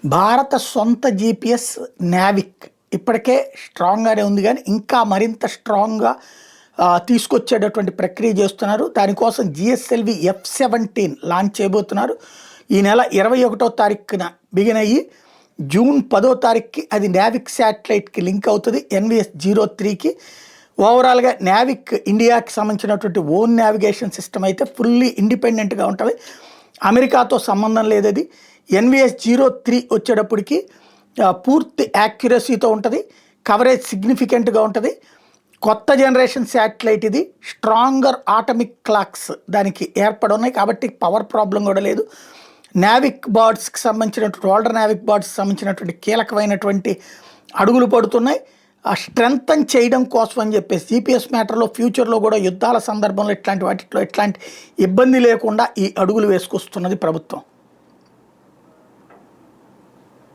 భారత సొంత జీపీఎస్ నావిక్ ఇప్పటికే స్ట్రాంగ్గానే ఉంది, కానీ ఇంకా మరింత స్ట్రాంగ్గా తీసుకొచ్చేటటువంటి ప్రక్రియ చేస్తున్నారు. దానికోసం జిఎస్ఎల్వి F-17 లాంచ్ చేయబోతున్నారు. ఈ నెల 21వ తారీఖున బిగిన్ అయ్యి జూన్ 10వ తారీఖుకి అది నావిక్ శాటిలైట్కి లింక్ అవుతుంది, NVS-03కి. ఓవరాల్గా నావిక్ ఇండియాకి సంబంధించినటువంటి ఓన్ నావిగేషన్ సిస్టమ్ అయితే ఫుల్లీ ఇండిపెండెంట్గా ఉంటుంది, అమెరికాతో సంబంధం లేదు. అది NVS-03 వచ్చేటప్పటికి పూర్తి యాక్యురసీతో ఉంటుంది, కవరేజ్ సిగ్నిఫికెంట్గా ఉంటుంది. కొత్త జనరేషన్ శాటిలైట్ ఇది, స్ట్రాంగర్ ఆటమిక్ క్లాక్స్ దానికి ఏర్పడి ఉన్నాయి కాబట్టి పవర్ ప్రాబ్లం కూడా లేదు. నావిక్ బర్డ్స్కి సంబంధించినటువంటి ఓల్డర్ నావిక్ బర్డ్స్కి సంబంధించినటువంటి కీలకమైనటువంటి అడుగులు పడుతున్నాయి. ఆ స్ట్రెంగ్తన్ చేయడం కోసం అని చెప్పేసి జీపీఎస్ మ్యాటర్లో ఫ్యూచర్లో కూడా యుద్ధాల సందర్భంలో ఇట్లాంటి వాటిలో ఎట్లాంటి ఇబ్బంది లేకుండా ఈ అడుగులు వేసుకొస్తున్నది ప్రభుత్వం.